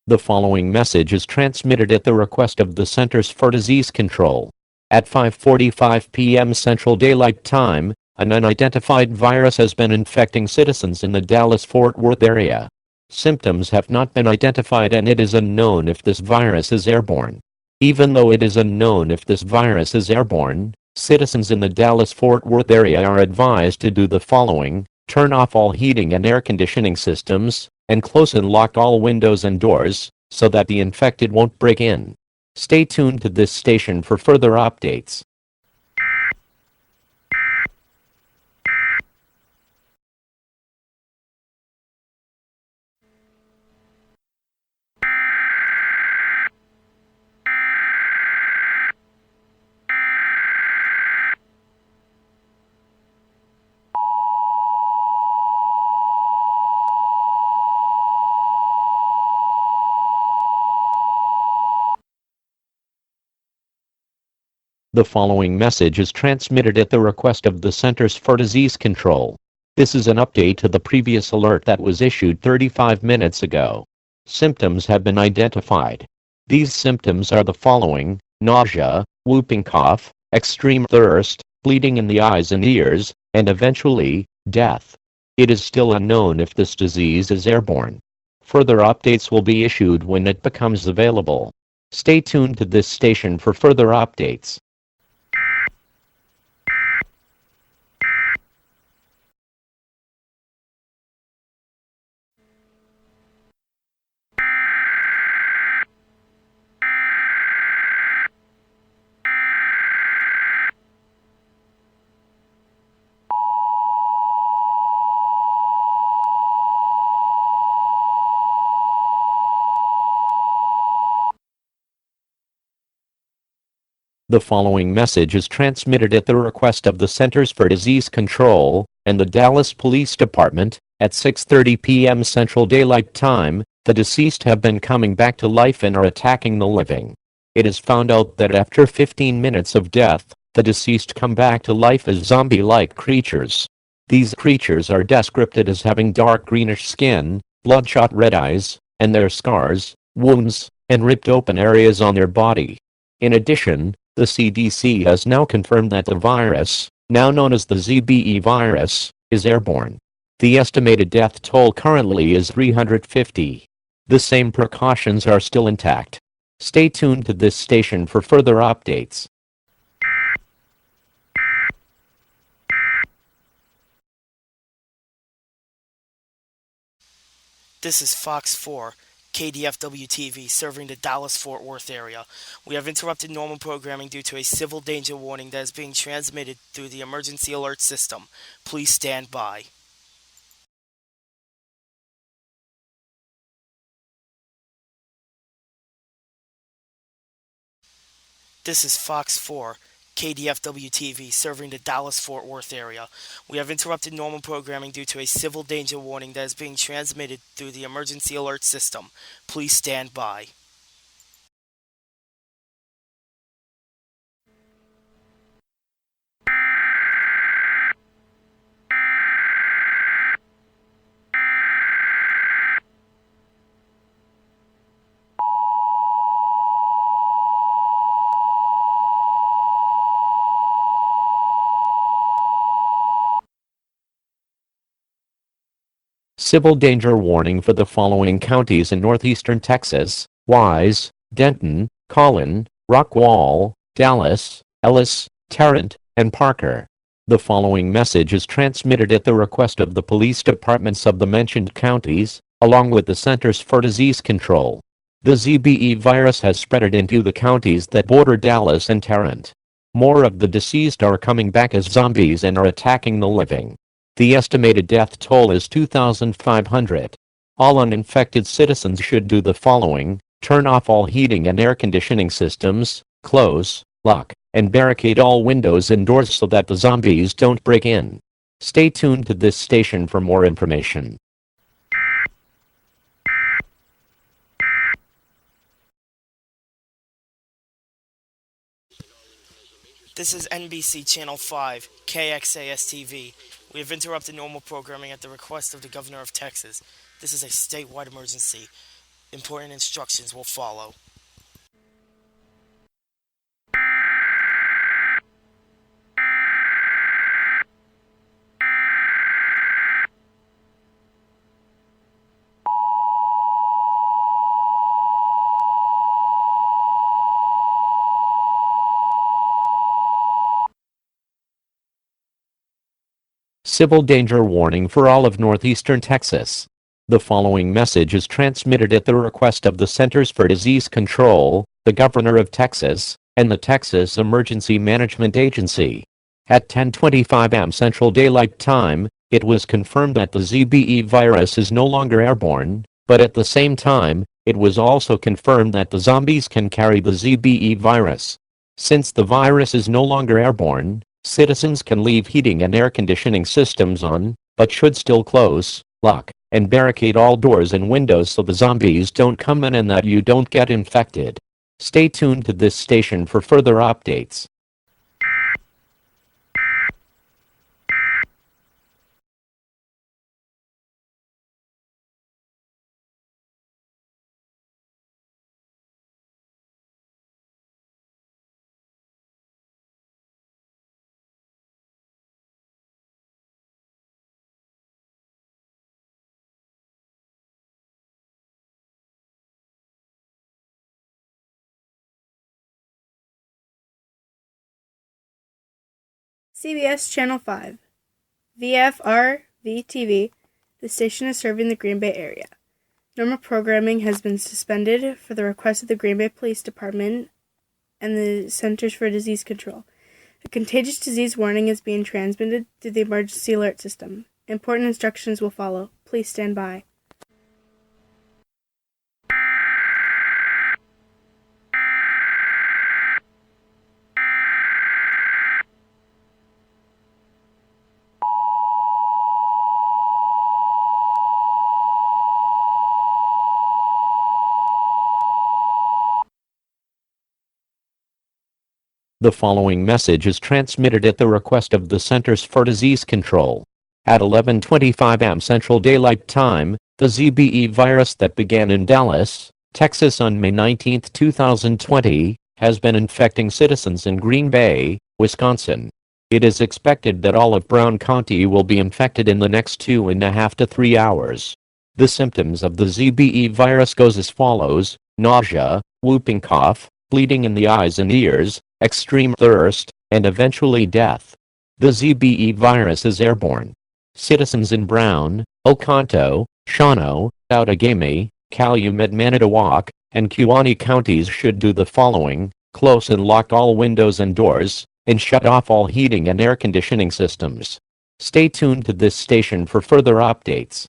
The following message is transmitted at the request of the Centers for Disease Control. At 5:45 p.m. Central Daylight Time, an unidentified virus has been infecting citizens in the Dallas-Fort Worth area. Symptoms have not been identified and it is unknown if this virus is airborne. Even though it is unknown if this virus is airborne, citizens in the Dallas-Fort Worth area are advised to do the following: turn off all heating and air conditioning systems, and close and lock all windows and doors, so that the infected won't break in. Stay tuned to this station for further updates. The following message is transmitted at the request of the Centers for Disease Control. This is an update to the previous alert that was issued 35 minutes ago. Symptoms have been identified. These symptoms are the following: nausea, whooping cough, extreme thirst, bleeding in the eyes and ears, and eventually, death. It is still unknown if this disease is airborne. Further updates will be issued when it becomes available. Stay tuned to this station for further updates. The following message is transmitted at the request of the Centers for Disease Control and the Dallas Police Department. At 6:30 p.m. Central Daylight Time, the deceased have been coming back to life and are attacking the living. It is found out that after 15 minutes of death, the deceased come back to life as zombie-like creatures. These creatures are described as having dark greenish skin, bloodshot red eyes, and their scars, wounds, and ripped open areas on their body. In addition, the CDC has now confirmed that the virus, now known as the ZBE virus, is airborne. The estimated death toll currently is 350. The same precautions are still intact. Stay tuned to this station for further updates. This is Fox 4, KDFW-TV, serving the Dallas-Fort Worth area. We have interrupted normal programming due to a civil danger warning that is being transmitted through the emergency alert system. Please stand by. This is Fox 4, KDFW-TV, serving the Dallas-Fort Worth area. We have interrupted normal programming due to a civil danger warning that is being transmitted through the emergency alert system. Please stand by. Civil danger warning for the following counties in northeastern Texas: Wise, Denton, Collin, Rockwall, Dallas, Ellis, Tarrant, and Parker. The following message is transmitted at the request of the police departments of the mentioned counties, along with the Centers for Disease Control. The ZBE virus has spread into the counties that border Dallas and Tarrant. More of the deceased are coming back as zombies and are attacking the living. The estimated death toll is 2,500. All uninfected citizens should do the following: turn off all heating and air conditioning systems, close, lock, and barricade all windows and doors so that the zombies don't break in. Stay tuned to this station for more information. This is NBC Channel 5, KXAS-TV. We have interrupted normal programming at the request of the Governor of Texas. This is a statewide emergency. Important instructions will follow. Civil danger warning for all of northeastern Texas. The following message is transmitted at the request of the Centers for Disease Control, the Governor of Texas, and the Texas Emergency Management Agency. At 10:25 a.m. Central Daylight Time, it was confirmed that the ZBE virus is no longer airborne, but at the same time, it was also confirmed that the zombies can carry the ZBE virus. Since the virus is no longer airborne, citizens can leave heating and air conditioning systems on, but should still close, lock, and barricade all doors and windows so the zombies don't come in and that you don't get infected. Stay tuned to this station for further updates. CBS Channel 5, VFR-V-TV, the station is serving the Green Bay area. Normal programming has been suspended for the request of the Green Bay Police Department and the Centers for Disease Control. A contagious disease warning is being transmitted through the emergency alert system. Important instructions will follow. Please stand by. The following message is transmitted at the request of the Centers for Disease Control. At 11:25 a.m. Central Daylight Time, the ZBE virus that began in Dallas, Texas on May 19, 2020, has been infecting citizens in Green Bay, Wisconsin. It is expected that all of Brown County will be infected in the next 2.5 to 3 hours. The symptoms of the ZBE virus goes as follows: nausea, whooping cough, bleeding in the eyes and ears, extreme thirst, and eventually death. The ZBE virus is airborne. Citizens in Brown, Oconto, Shawano, Outagamie, Calumet, Manitowoc, and Kewaunee counties should do the following: close and lock all windows and doors, and shut off all heating and air conditioning systems. Stay tuned to this station for further updates.